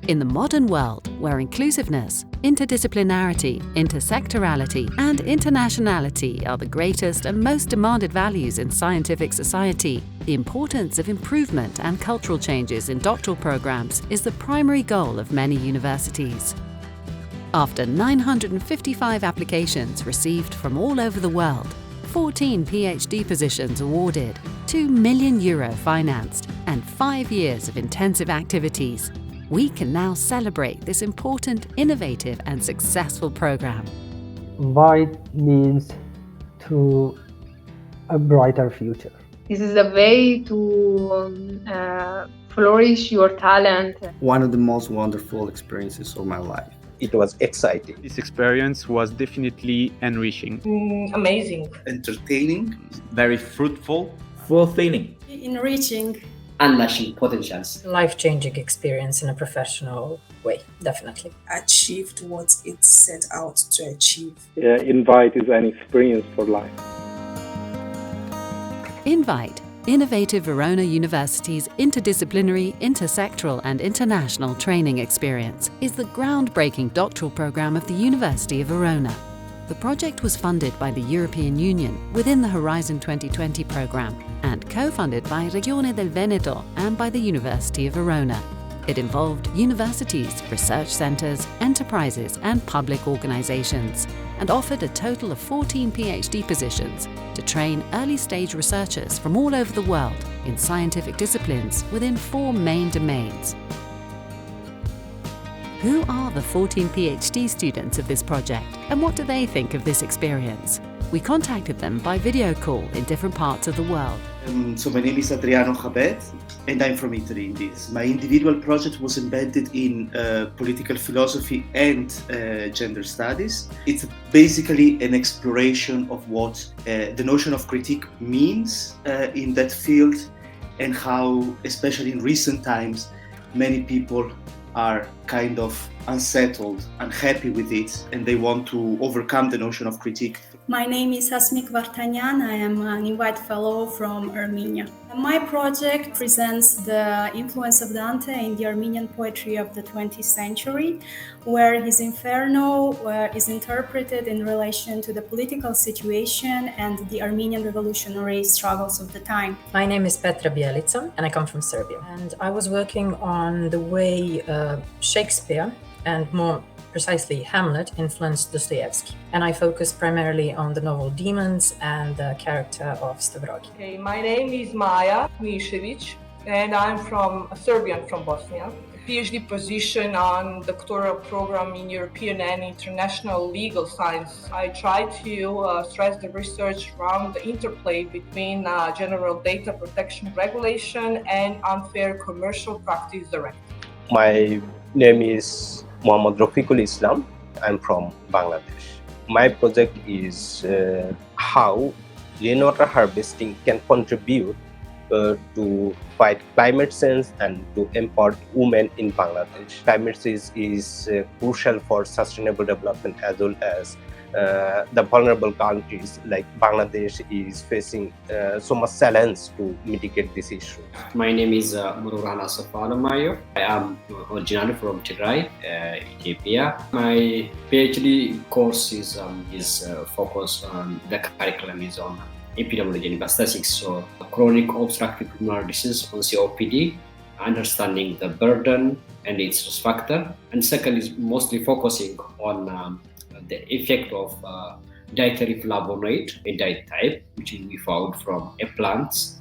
In the modern world, where inclusiveness, interdisciplinarity, intersectorality, and internationality are the greatest and most demanded values in scientific society, the importance of improvement and cultural changes in doctoral programs is the primary goal of many universities. After 955 applications received from all over the world, 14 PhD positions awarded, €2 million financed, and 5 years of intensive activities, we can now celebrate this important, innovative and successful program. Invite means to a brighter future. This is a way to flourish your talent. One of the most wonderful experiences of my life. It was exciting. This experience was definitely enriching. Amazing. Entertaining. Very fruitful. Fulfilling. Enriching. Unleashing potentials. Life-changing experience in a professional way, definitely. Achieved what it set out to achieve. Invite is an experience for life. Invite, Innovative Verona University's interdisciplinary, intersectoral and international training experience, is the groundbreaking doctoral program of the University of Verona. The project was funded by the European Union within the Horizon 2020 program and co-funded by Regione del Veneto and by the University of Verona. It involved universities, research centres, enterprises and public organisations, and offered a total of 14 PhD positions to train early-stage researchers from all over the world in scientific disciplines within 4 main domains. Who are the 14 PhD students of this project, and what do they think of this experience? We contacted them by video call in different parts of the world. So my name is Adriano Jabet, and I'm from Italy indeed. My individual project was embedded in political philosophy and gender studies. It's basically an exploration of what the notion of critique means in that field, and how, especially in recent times, many people are kind of unsettled, unhappy with it, and they want to overcome the notion of critique. My name is Asmik Vartanyan. I am an Invite Fellow from Armenia. My project presents the influence of Dante in the Armenian poetry of the 20th century, where his Inferno is interpreted in relation to the political situation and the Armenian revolutionary struggles of the time. My name is Petra Bjelica and I come from Serbia. And I was working on the way Shakespeare, and more precisely Hamlet, influenced Dostoevsky. And I focused primarily on the novel Demons and the character of Stavrogi. Okay, my name is Maja Mišević and I'm from Serbian from Bosnia. PhD position on doctoral program in European and international legal science. I try to stress the research around the interplay between general data protection regulation and unfair commercial practice directive. My name is Muhammad Rafiqul Islam. I'm from Bangladesh. My project is how rainwater harvesting can contribute to fight climate change and to empower women in Bangladesh. Climate change is crucial for sustainable development, as well as the vulnerable countries like Bangladesh is facing so much challenge to mitigate this issue. My name is Mururana Safadamayo. I am originally from Tigray, Ethiopia. My PhD course is focused on the curriculum is on epidemiology and statistics, so chronic obstructive pulmonary disease on COPD, understanding the burden and its risk factor. And second is mostly focusing on the effect of dietary flavonoid, a diet type, which we found from plants,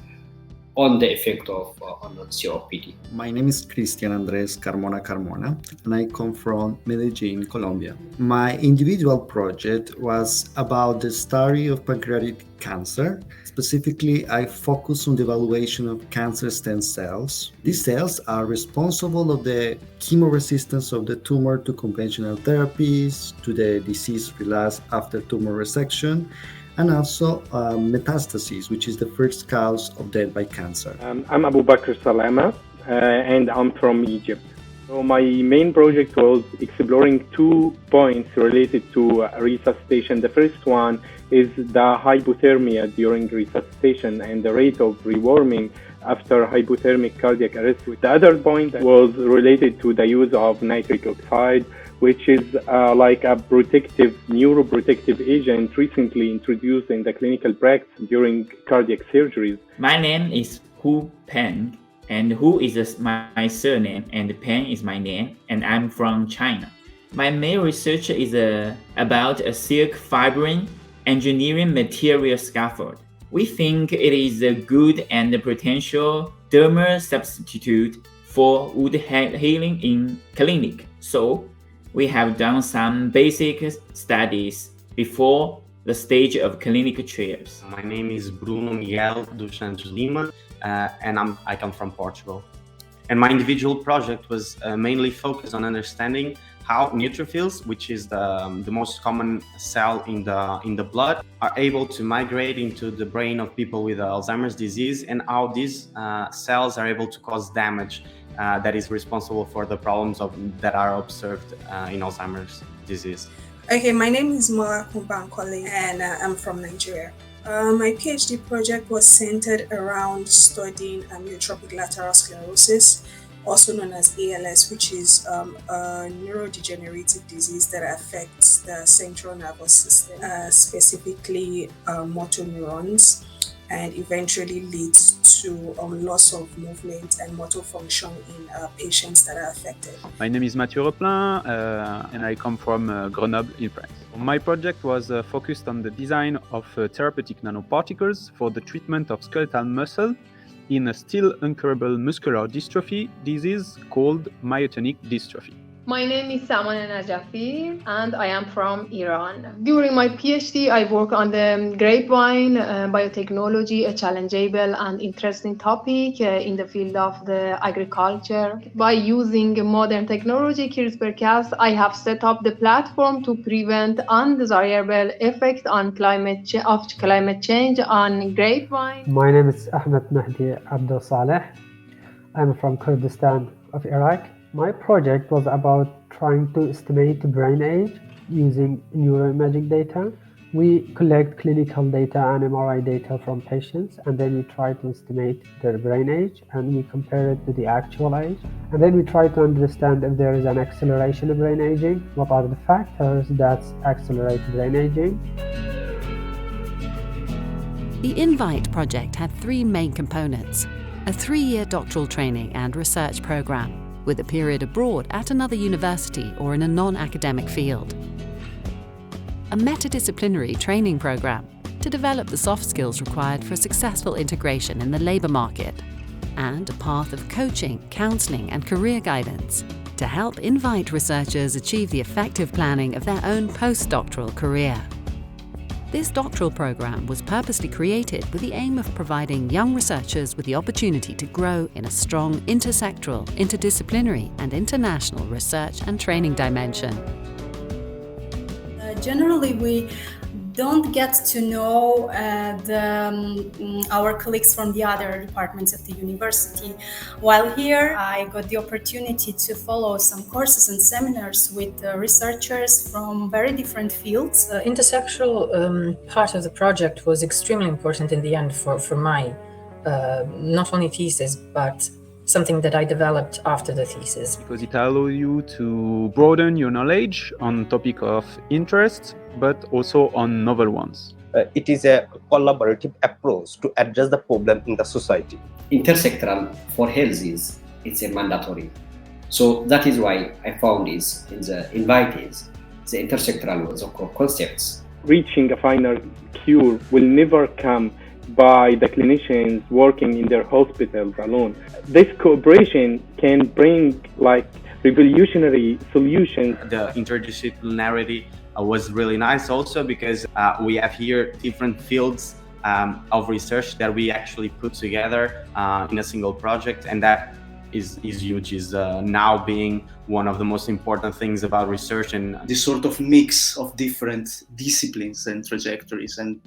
on the effect of on COPD. My name is Cristian Andres Carmona, and I come from Medellin, Colombia. My individual project was about the study of pancreatic cancer. Specifically, I focus on the evaluation of cancer stem cells. These cells are responsible of the chemoresistance of the tumor to conventional therapies, to the disease relapse after tumor resection, and also metastases, which is the first cause of death by cancer. I'm Abu Bakr Salama, and I'm from Egypt. So my main project was exploring 2 points related to resuscitation. The first one is the hypothermia during resuscitation and the rate of rewarming after hypothermic cardiac arrest. The other point was related to the use of nitric oxide, which is like a neuroprotective agent recently introduced in the clinical practice during cardiac surgeries. My name is Hu Peng, and Hu is my surname, and Peng is my name, and I'm from China. My main research is about a silk fibrin engineering material scaffold. We think it is a good and potential dermal substitute for wound healing in clinic. So we have done some basic studies before the stage of clinical trials. My name is Bruno Miguel dos Santos Lima, and I come from Portugal. And my individual project was mainly focused on understanding how neutrophils, which is the most common cell in the blood, are able to migrate into the brain of people with Alzheimer's disease, and how these cells are able to cause damage that is responsible for the problems that are observed in Alzheimer's disease. Okay, my name is Mola Kumbankole, and I'm from Nigeria. My PhD project was centered around studying amyotrophic lateral sclerosis, also known as ALS, which is a neurodegenerative disease that affects the central nervous system, specifically motor neurons, and eventually leads to loss of movement and motor function in patients that are affected. My name is Mathieu Replin, and I come from Grenoble in France. My project was focused on the design of therapeutic nanoparticles for the treatment of skeletal muscle in a still incurable muscular dystrophy disease called myotonic dystrophy. My name is Samana Najafi, and I am from Iran. During my PhD, I work on the grapevine biotechnology, a challengeable and interesting topic in the field of the agriculture. By using modern technology, CRISPR-Cas, I have set up the platform to prevent undesirable effects on climate change on grapevine. My name is Ahmed Mahdi Abdel Saleh. I'm from Kurdistan of Iraq. My project was about trying to estimate brain age using neuroimaging data. We collect clinical data and MRI data from patients, and then we try to estimate their brain age, and we compare it to the actual age. And then we try to understand if there is an acceleration of brain aging, what are the factors that accelerate brain aging. The INVITE project had three main components: a 3-year doctoral training and research program, with a period abroad at another university or in a non-academic field, a metadisciplinary training program to develop the soft skills required for successful integration in the labour market, and a path of coaching, counselling and career guidance to help INVITE researchers achieve the effective planning of their own postdoctoral career. This doctoral program was purposely created with the aim of providing young researchers with the opportunity to grow in a strong intersectoral, interdisciplinary and international research and training dimension. Generally, we don't get to know our colleagues from the other departments of the university. While here, I got the opportunity to follow some courses and seminars with researchers from very different fields. The intersectoral part of the project was extremely important in the end for my not only thesis, but something that I developed after the thesis. Because it allows you to broaden your knowledge on topic of interest, but also on novel ones. It is a collaborative approach to address the problem in the society. Intersectoral for health it's a mandatory. So that is why I found is in the invitees, the intersectoral concepts. Reaching a final cure will never come by the clinicians working in their hospitals alone. This cooperation can bring revolutionary solutions. The interdisciplinarity was really nice also because we have here different fields of research that we actually put together in a single project, and that is huge, is now being one of the most important things about research. And this sort of mix of different disciplines and trajectories, and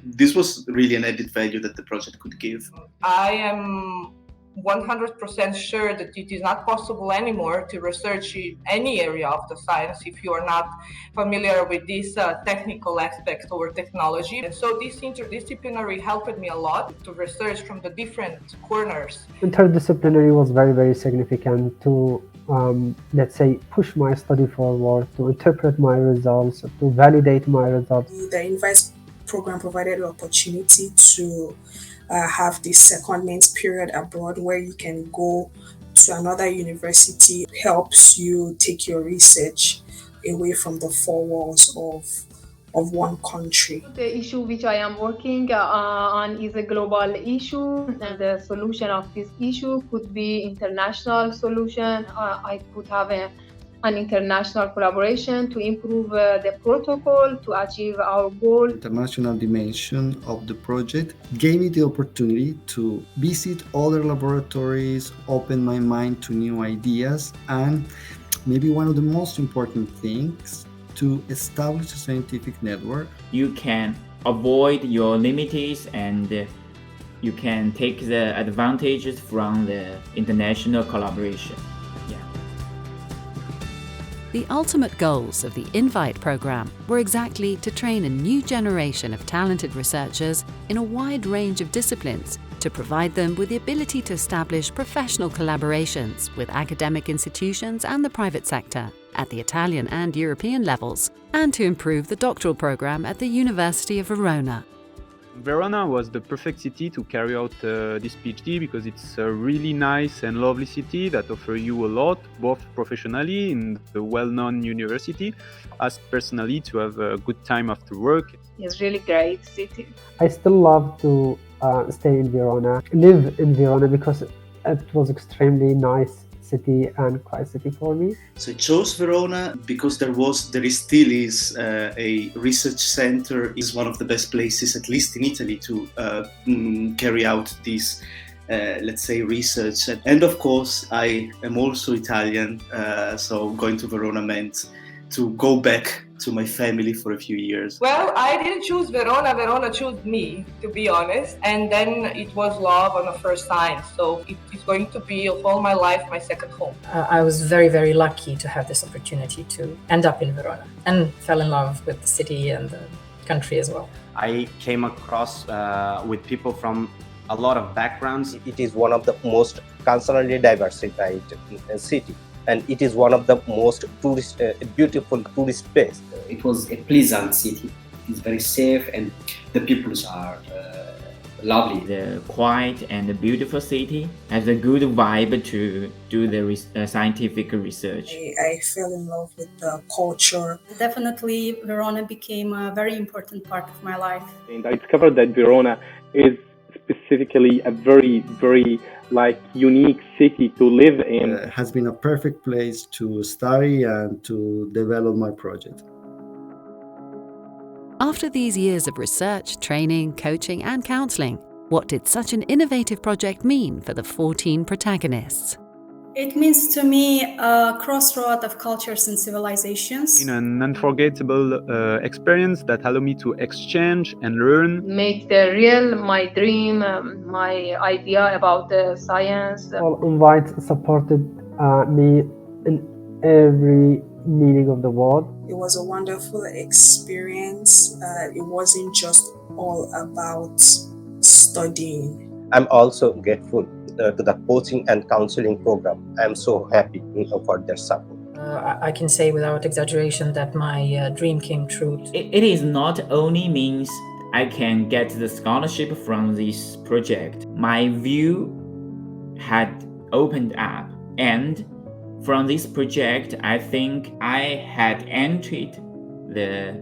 this was really an added value that the project could give. I am 100% sure that it is not possible anymore to research in any area of the science if you are not familiar with this technical aspect or technology. And so this interdisciplinary helped me a lot to research from the different corners. Interdisciplinary was very, very significant to, let's say, push my study forward, to interpret my results, to validate my results. The Invite program provided the opportunity to have this secondment period abroad where you can go to another university. It helps you take your research away from the four walls of one country. The issue which I am working on is a global issue, and the solution of this issue could be international solution. I could have an international collaboration to improve the protocol to achieve our goal. International dimension of the project gave me the opportunity to visit other laboratories, open my mind to new ideas, and maybe one of the most important things, to establish a scientific network. You can avoid your limits and you can take the advantages from the international collaboration. The ultimate goals of the Invite program were exactly to train a new generation of talented researchers in a wide range of disciplines, to provide them with the ability to establish professional collaborations with academic institutions and the private sector at the Italian and European levels, and to improve the doctoral program at the University of Verona. Verona was the perfect city to carry out this PhD because it's a really nice and lovely city that offers you a lot, both professionally in the well-known university, as personally to have a good time after work. It's really great city. I still love to stay in Verona, live in Verona, because it was extremely nice city and quiet city for me. So I chose Verona because there still is a research center. Is one of the best places, at least in Italy, to carry out this, let's say, research. And of course, I am also Italian, so going to Verona meant to go back to my family for a few years. Well, I didn't choose Verona. Verona chose me, to be honest. And then it was love on the first sight. So it is going to be all my life my second home. I was very, very lucky to have this opportunity to end up in Verona and fell in love with the city and the country as well. I came across with people from a lot of backgrounds. It is one of the most culturally diversified city. And it is one of the most beautiful tourist places. It was a pleasant city. It is very safe and the people are lovely. The quiet and the beautiful city has a good vibe to do the scientific research. I fell in love with the culture. Definitely, Verona became a very important part of my life. And I discovered that Verona is specifically a very, very unique city to live in. It has been a perfect place to study and to develop my project. After these years of research, training, coaching and counselling, what did such an innovative project mean for the 14 protagonists? It means to me a crossroad of cultures and civilizations. In an unforgettable experience that allowed me to exchange and learn. Make the real my dream, my idea about the science. All Invite supported me in every meaning of the word. It was a wonderful experience. It wasn't just all about studying. I'm also grateful to the coaching and counseling program. I'm so happy for their support. I can say without exaggeration that my dream came true. It is not only means I can get the scholarship from this project. My view had opened up, and from this project, I think I had entered the,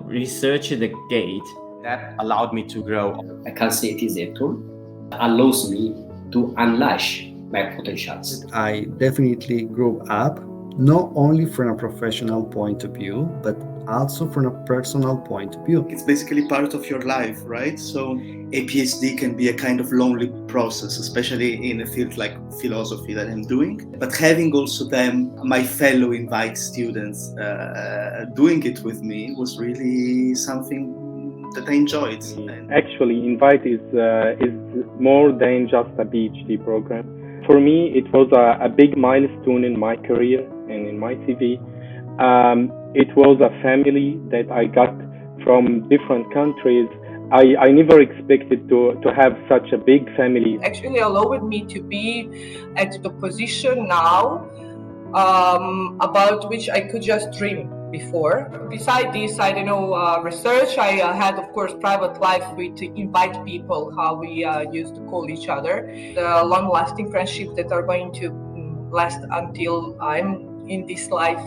research the gate. That allowed me to grow. I can say it is a tool that allows me to unleash my potentials. I definitely grew up, not only from a professional point of view, but also from a personal point of view. It's basically part of your life, right? So a PhD can be a kind of lonely process, especially in a field like philosophy that I'm doing. But having also them, my fellow Invite students, doing it with me was really something that I enjoyed. Actually, Invite is more than just a PhD program. For me, it was a big milestone in my career and in my CV. It was a family that I got from different countries. I never expected to have such a big family. Actually allowed me to be at the position now about which I could just dream before. Besides this, I don't know, research, I had, of course, private life with Invite people, how we used to call each other. The long-lasting friendships that are going to last until I'm in this life.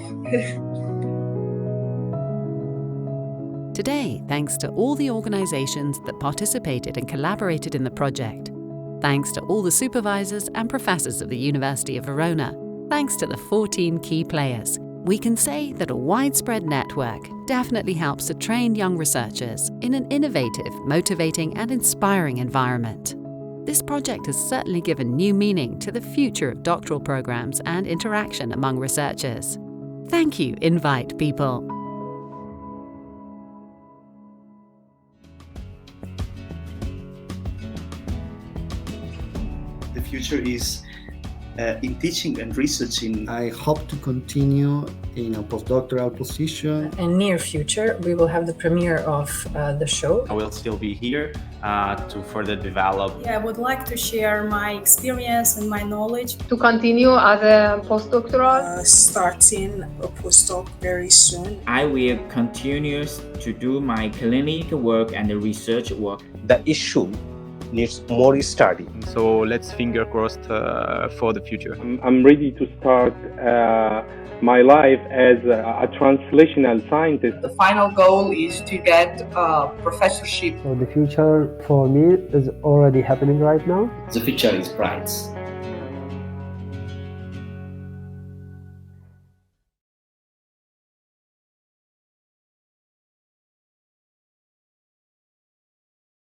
Today, thanks to all the organisations that participated and collaborated in the project, thanks to all the supervisors and professors of the University of Verona, thanks to the 14 key players, we can say that a widespread network definitely helps to train young researchers in an innovative, motivating and inspiring environment. This project has certainly given new meaning to the future of doctoral programs and interaction among researchers. Thank you, Invite people. The future is in teaching and researching. I hope to continue in a postdoctoral position. In near future, we will have the premiere of the show. I will still be here to further develop. Yeah, I would like to share my experience and my knowledge. To continue as a postdoctoral. Starting a postdoc very soon. I will continue to do my clinical work and the research work. The issue needs more study. So let's finger crossed for the future. I'm ready to start my life as a translational scientist. The final goal is to get a professorship. So the future for me is already happening right now. The future is bright.